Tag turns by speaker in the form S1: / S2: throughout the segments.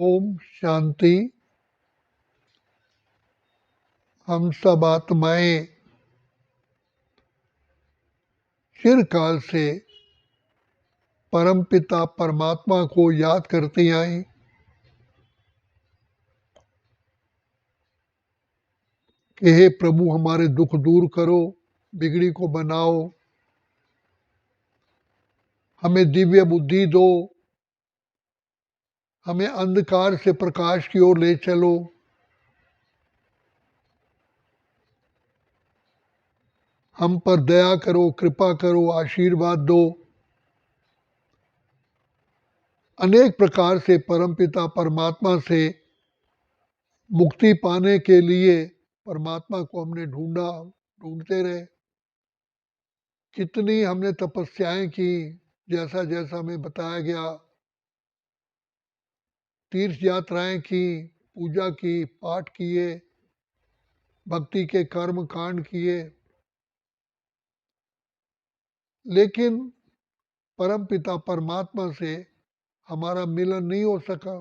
S1: ओम शांति। हम सब आत्माएं चिरकाल से परमपिता परमात्मा को याद करती आई कि हे प्रभु, हमारे दुख दूर करो, बिगड़ी को बनाओ, हमें दिव्य बुद्धि दो, हमें अंधकार से प्रकाश की ओर ले चलो। हम पर दया करो, कृपा करो, आशीर्वाद दो। अनेक प्रकार से परमपिता परमात्मा से मुक्ति पाने के लिए परमात्मा को हमने ढूंढते रहे। कितनी हमने तपस्याएं की, जैसा जैसा हमें बताया गया, तीर्थ यात्राएं की, पूजा की, पाठ किए, भक्ति के कर्म कांड किए, लेकिन परम पिता परमात्मा से हमारा मिलन नहीं हो सका।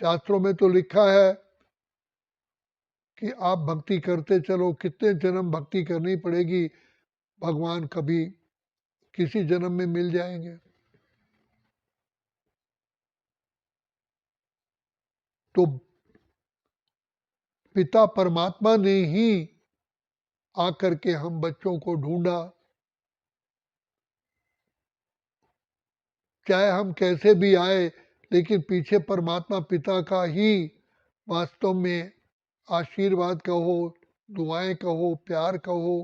S1: शास्त्रों में तो लिखा है कि आप भक्ति करते चलो, कितने जन्म भक्ति करनी पड़ेगी, भगवान कभी किसी जन्म में मिल जाएंगे। तो पिता परमात्मा ने ही आकर के हम बच्चों को ढूंढा। चाहे हम कैसे भी आए, लेकिन पीछे परमात्मा पिता का ही वास्तव में आशीर्वाद कहो, दुआएं कहो, प्यार कहो,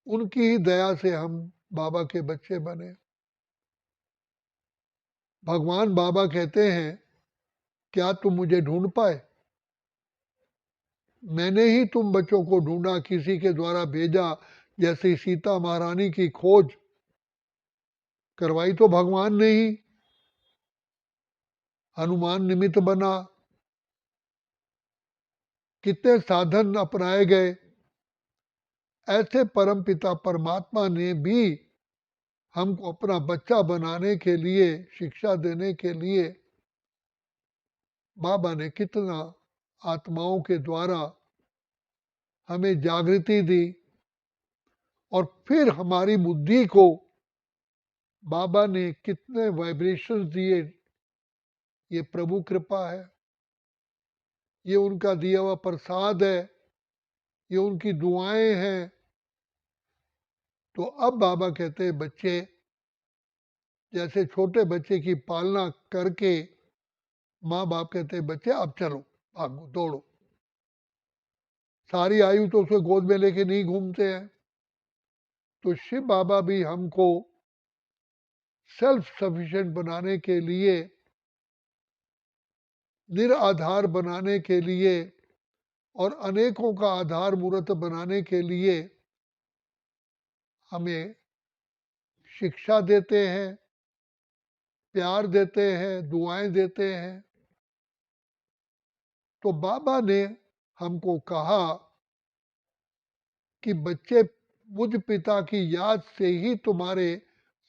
S1: उनकी ही दया से हम बाबा के बच्चे बने। भगवान बाबा कहते हैं, क्या तुम मुझे ढूंढ पाए? मैंने ही तुम बच्चों को ढूंढा, किसी के द्वारा भेजा। जैसे सीता महारानी की खोज करवाई तो भगवान ने ही, हनुमान निमित्त बना, कितने साधन अपनाए गए। ऐसे परम पिता परमात्मा ने भी हमको अपना बच्चा बनाने के लिए, शिक्षा देने के लिए बाबा ने कितना आत्माओं के द्वारा हमें जागृति दी, और फिर हमारी बुद्धि को बाबा ने कितने वाइब्रेशंस दिए। ये प्रभु कृपा है, ये उनका दिया हुआ प्रसाद है, ये उनकी दुआएं हैं। तो अब बाबा कहते हैं, बच्चे जैसे छोटे बच्चे की पालना करके माँ बाप कहते हैं, बच्चे अब चलो, भागो, दौड़ो। सारी आयु तो उसे गोद में लेके नहीं घूमते हैं। तो शिव बाबा भी हमको सेल्फ सफिशिएंट बनाने के लिए, निराधार बनाने के लिए और अनेकों का आधार मूर्त बनाने के लिए हमें शिक्षा देते हैं, प्यार देते हैं, दुआएं देते हैं। तो बाबा ने हमको कहा कि बच्चे, मुझ पिता की याद से ही तुम्हारे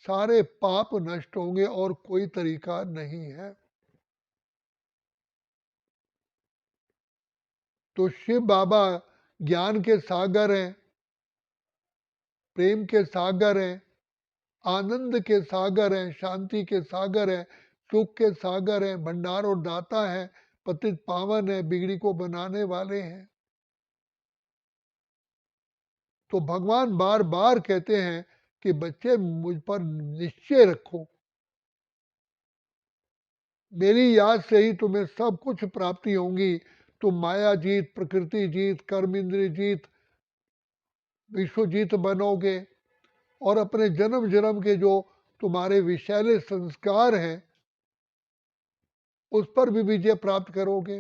S1: सारे पाप नष्ट होंगे और कोई तरीका नहीं है। तो शिव बाबा ज्ञान के सागर हैं, प्रेम के सागर हैं, आनंद के सागर हैं, शांति के सागर हैं, सुख के सागर हैं, भंडार और दाता हैं, पतित पावन है, बिगड़ी को बनाने वाले हैं। तो भगवान बार बार कहते हैं कि बच्चे, मुझ पर निश्चय रखो, मेरी याद से ही तुम्हें सब कुछ प्राप्ति होंगी। तुम माया जीत, प्रकृति जीत, कर्म इंद्रिय जीत, विश्व जीत बनोगे, और अपने जन्म जन्म के जो तुम्हारे विषैले संस्कार हैं उस पर भी विजय प्राप्त करोगे।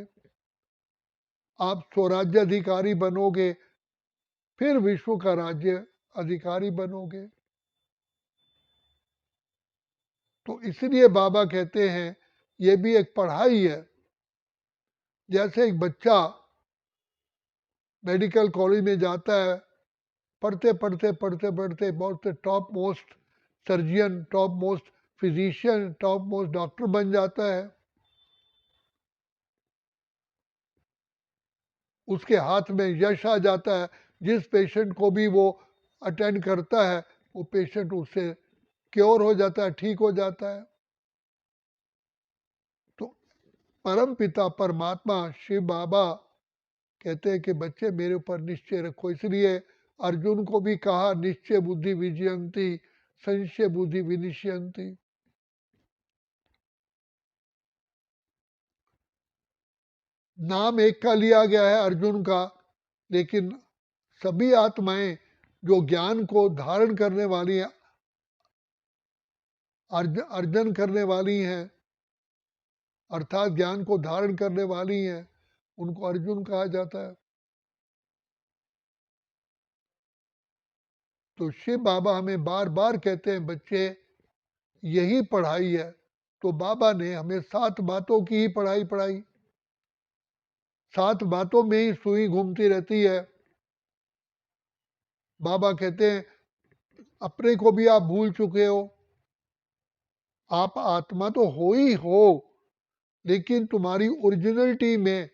S1: आप स्वराज्य अधिकारी बनोगे, फिर विश्व का राज्य अधिकारी बनोगे। तो इसलिए बाबा कहते हैं, ये भी एक पढ़ाई है। जैसे एक बच्चा मेडिकल कॉलेज में जाता है, पढ़ते पढ़ते पढ़ते पढ़ते बहुत से top most surgeon, top most physician, top most doctor बन जाता है, उसके हाथ में यश आ जाता है, जिस पेशेंट को भी वो अटेंड करता है वो पेशेंट उससे क्योर हो जाता है, ठीक हो जाता है। तो परम पिता परमात्मा शिव बाबा कहते हैं कि बच्चे मेरे ऊपर निश्चय रखो, इसलिए अर्जुन को भी कहा निश्चय बुद्धि विजयंती संशय बुद्धि विनिश्यंती। नाम एक का लिया गया है अर्जुन का, लेकिन सभी आत्माएं जो ज्ञान को धारण करने वाली हैं, अर्जन करने वाली हैं, अर्थात ज्ञान को धारण करने वाली हैं, उनको अर्जुन कहा जाता है। तो शिव बाबा हमें बार बार कहते हैं बच्चे यही पढ़ाई है। तो बाबा ने हमें 7 बातों की ही पढ़ाई पढ़ाई, 7 बातों में ही सुई घूमती रहती है। बाबा कहते हैं अपने को भी आप भूल चुके हो, आप आत्मा तो हो ही हो, लेकिन तुम्हारी ओरिजिनलिटी में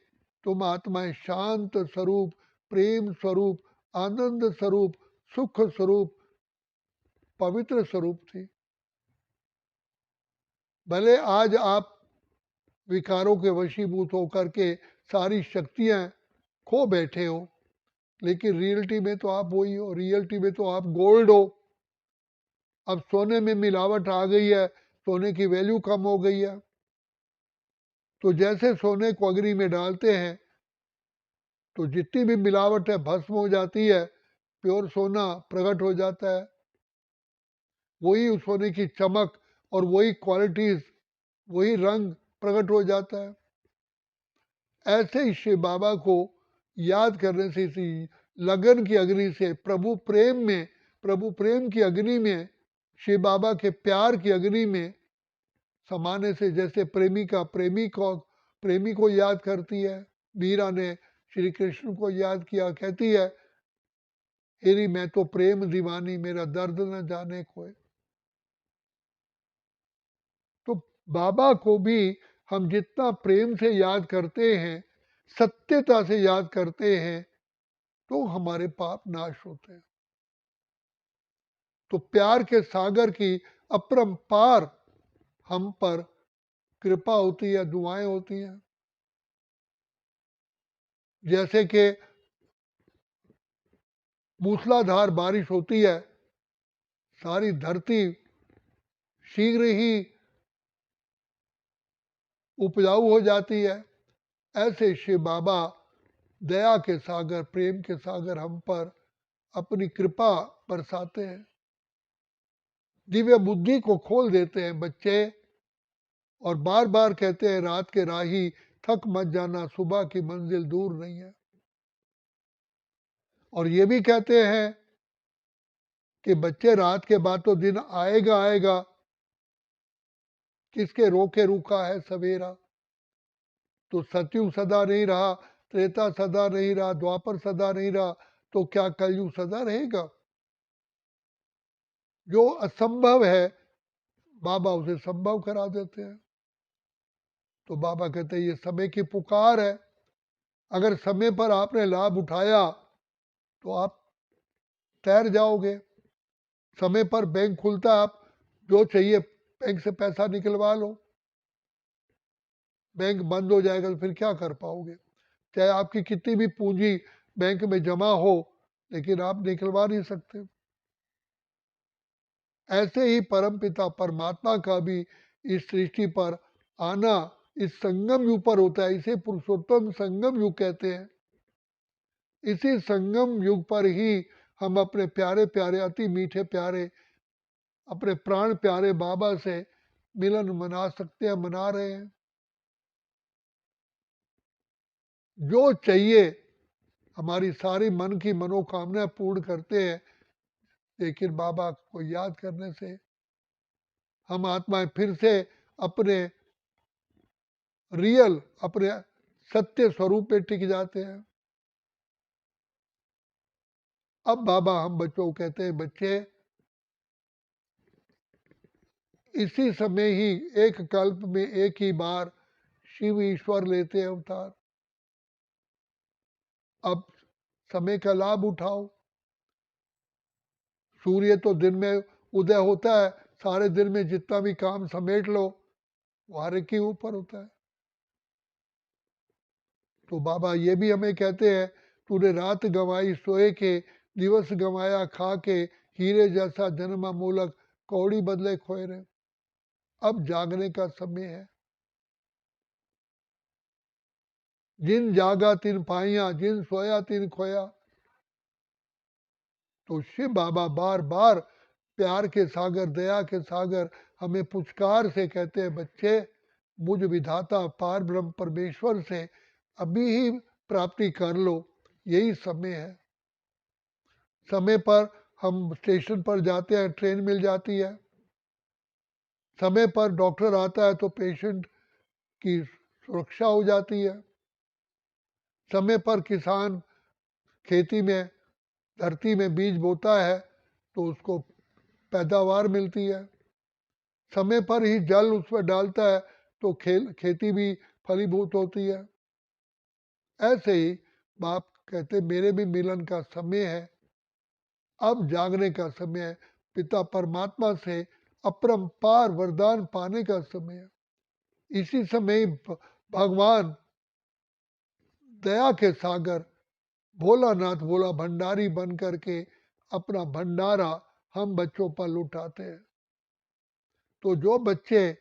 S1: तुम आत्माएं शांत स्वरूप, प्रेम स्वरूप, आनंद स्वरूप, सुख स्वरूप, पवित्र स्वरूप थी। भले आज आप विकारों के वशीभूत होकर के सारी शक्तियां खो बैठे हो, लेकिन रियलिटी में तो आप वही हो, रियलिटी में तो आप गोल्ड हो। अब सोने में मिलावट आ गई है, सोने की वैल्यू कम हो गई है। तो जैसे सोने को अग्नि में डालते हैं तो जितनी भी मिलावट है भस्म हो जाती है, प्योर सोना प्रकट हो जाता है। वही उस सोने की चमक और वही क्वालिटीज, वही रंग प्रकट हो जाता है। ऐसे ही शिव बाबा को याद करने से, इसी लगन की अग्नि से, प्रभु प्रेम में, प्रभु प्रेम की अग्नि में, शिव बाबा के प्यार की अग्नि में समाने से, जैसे प्रेमिका प्रेमी को याद करती है, मीरा ने श्री कृष्ण को याद किया, कहती है हेरी मैं तो प्रेम दीवानी, मेरा दर्द न जाने कोई। तो बाबा को भी हम जितना प्रेम से याद करते हैं, सत्यता से याद करते हैं, तो हमारे पाप नाश होते हैं। तो प्यार के सागर की अपरंपार हम पर कृपा होती है, दुआएं होती हैं। जैसे कि मूसलाधार बारिश होती है, सारी धरती शीघ्र ही उपजाऊ हो जाती है। ऐसे शिव बाबा दया के सागर, प्रेम के सागर हम पर अपनी कृपा बरसाते हैं, दिव्य बुद्धि को खोल देते हैं बच्चे। और बार बार कहते हैं रात के राही थक मत जाना, सुबह की मंजिल दूर नहीं है। और ये भी कहते हैं कि बच्चे रात के बाद तो दिन आएगा आएगा, किसके रोके रुका है सवेरा। तो सतयुग सदा नहीं रहा, त्रेता सदा नहीं रहा, द्वापर सदा नहीं रहा, तो क्या कलयुग सदा रहेगा? जो असंभव है बाबा उसे संभव करा देते हैं। तो बाबा कहते हैं ये समय की पुकार है, अगर समय पर आपने लाभ उठाया तो आप तैर जाओगे। समय पर बैंक खुलता है, आप जो चाहिए बैंक से पैसा निकलवा लो। बैंक बंद हो जाएगा तो फिर क्या कर पाओगे? चाहे आपकी कितनी भी पूंजी बैंक में जमा हो, लेकिन आप निकलवा नहीं सकते। ऐसे ही परमपिता परमात्मा का भी इस सृष्टि पर आना इस संगम युग पर होता है। इसे पुरुषोत्तम संगम युग कहते हैं। इसी संगम युग पर ही हम अपने प्यारे प्यारे, अति मीठे प्यारे, अपने प्राण प्यारे बाबा से मिलन मना सकते हैं, मना रहे हैं। जो चाहिए हमारी सारी मन की मनोकामना पूर्ण करते हैं, लेकिन बाबा को याद करने से हम आत्माएं फिर से अपने रियल, अपने सत्य स्वरूप में टिक जाते हैं। अब बाबा हम बच्चों को कहते हैं बच्चे इसी समय ही एक कल्प में एक ही बार शिव ईश्वर लेते अवतार। अब समय का लाभ उठाओ। सूर्य तो दिन में उदय होता है, सारे दिन में जितना भी काम समेट लो वो हर एक के ऊपर होता है। तो बाबा ये भी हमें कहते हैं, तूने रात गंवाई सोए के, दिवस गंवाया खा के, हीरे जैसा जन्मा मूलक, कौड़ी बदले खोए रे। अब जागने का समय है। जिन जागा तिन पाइया, जिन सोया तिन खोया। तो शिव बाबा बार बार प्यार के सागर, दया के सागर हमें पुचकार से कहते हैं, बच्चे मुझ विधाता पार ब्रह्म परमेश्वर से अभी ही प्राप्ति कर लो, यही समय है। समय पर हम स्टेशन पर जाते हैं, ट्रेन मिल जाती है। समय पर डॉक्टर आता है तो पेशेंट की सुरक्षा हो जाती है। समय पर किसान खेती में, धरती में बीज बोता है तो उसको पैदावार मिलती है। समय पर ही जल उस पर डालता है तो खेती भी फलीभूत होती है। ऐसे ही बाप कहते मेरे भी मिलन का समय है, अब जागने का समय है, पिता परमात्मा से अपरंपार वरदान पाने का समय है। इसी समय ही भगवान दया के सागर भोलानाथ भोला भंडारी बन करके अपना भंडारा हम बच्चों पर लुटाते हैं। तो जो बच्चे,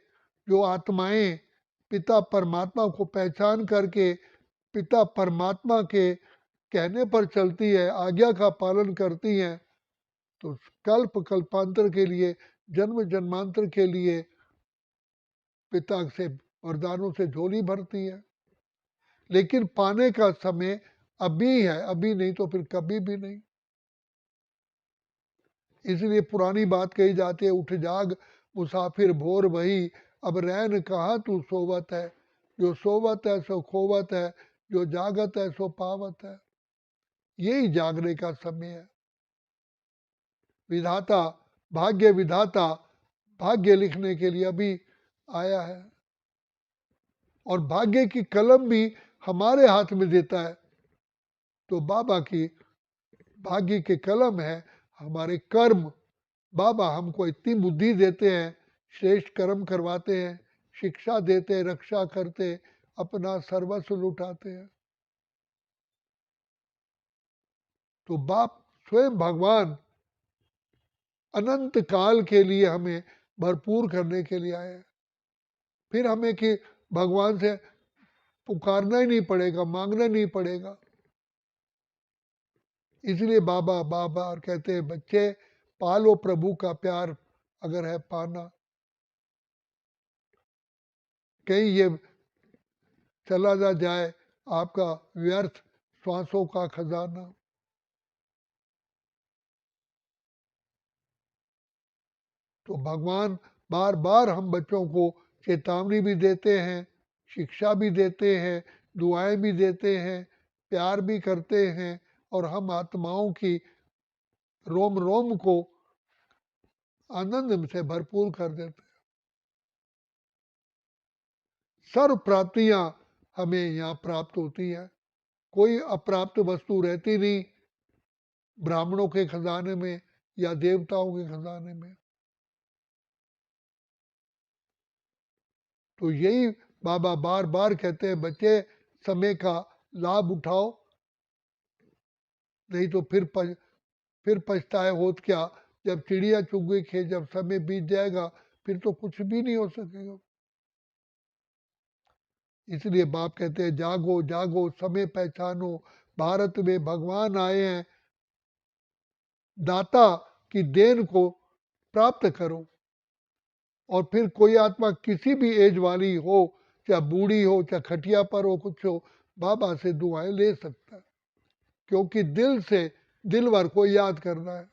S1: जो आत्माएं पिता परमात्मा को पहचान करके पिता परमात्मा के कहने पर चलती है, आज्ञा का पालन करती हैं, तो कल्प कल्पांतर के लिए, जन्म जन्मांतर के लिए पिता से वरदानों से झोली भरती है। लेकिन पाने का समय अभी है, अभी नहीं तो फिर कभी भी नहीं। इसलिए पुरानी बात कही जाती है, उठ जाग मुसाफिर भोर वही, अब रैन कहाँ तू सोवत है, जो सोवत है सो खोवत है, जो जागत है सो पावत है। यही जागने का समय है। विधाता, भाग्य विधाता भाग्य लिखने के लिए अभी आया है, और भाग्य की कलम भी हमारे हाथ में देता है। तो बाबा की भाग्य की कलम है हमारे कर्म। बाबा हमको इतनी बुद्धि देते हैं, श्रेष्ठ कर्म करवाते हैं, शिक्षा देते, रक्षा करते, अपना सर्वस्व लुटाते हैं। तो बाप स्वयं भगवान अनंत काल के लिए हमें भरपूर करने के लिए आए हैं। फिर हमें कि भगवान से पुकारना ही नहीं पड़ेगा, मांगना नहीं पड़ेगा। इसलिए बाबा बाबा कहते हैं, बच्चे पालो प्रभु का प्यार अगर है पाना। कहीं ये चला ना जाए आपका व्यर्थ श्वासों का खजाना। तो भगवान बार बार हम बच्चों को चेतावनी भी देते हैं, शिक्षा भी देते हैं, दुआएं भी देते हैं, प्यार भी करते हैं, और हम आत्माओं की रोम रोम को आनंद से भरपूर कर देते हैं। सर्व प्राप्तियां हमें यहाँ प्राप्त होती हैं, कोई अप्राप्त वस्तु रहती नहीं ब्राह्मणों के खजाने में या देवताओं के खजाने में। तो यही बाबा बार बार कहते हैं, बच्चे समय का लाभ उठाओ, नहीं तो फिर पछताए होत क्या, जब चिड़िया चुग गई खेत, जब समय बीत जाएगा फिर तो कुछ भी नहीं हो सकेगा। इसलिए बाप कहते हैं, जागो जागो समय पहचानो, भारत में भगवान आए हैं, दाता की देन को प्राप्त करो। और फिर कोई आत्मा किसी भी एज वाली हो, चाहे बूढ़ी हो, चाहे खटिया पर हो, कुछ हो, बाबा से दुआएं ले सकता है, क्योंकि दिल से दिलवर को याद करना है।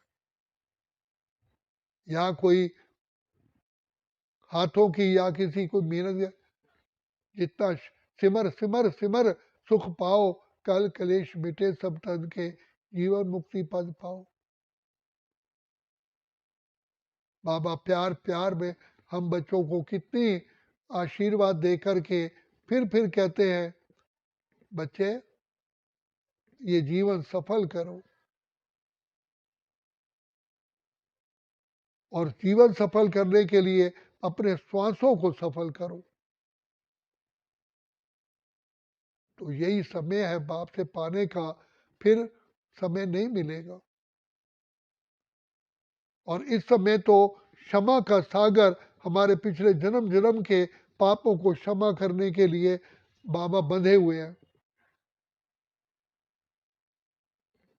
S1: यहाँ कोई हाथों की या किसी को मेहनत, जितना सिमर सिमर सिमर सुख पाओ, कल कलेश मिटे सब तन के, जीवन मुक्ति पद पाओ। बाबा प्यार प्यार में हम बच्चों को कितनी आशीर्वाद दे करके फिर कहते हैं, बच्चे ये जीवन सफल करो, और जीवन सफल करने के लिए अपने श्वासों को सफल करो। तो यही समय है बाप से पाने का, फिर समय नहीं मिलेगा। और इस समय तो क्षमा का सागर, हमारे पिछले जन्म जन्म के पापों को क्षमा करने के लिए बाबा बंधे हुए हैं।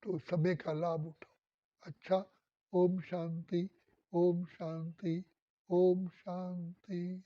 S1: तो समय का लाभ उठाओ। अच्छा, ओम शांति, ओम शांति, ओम शांति।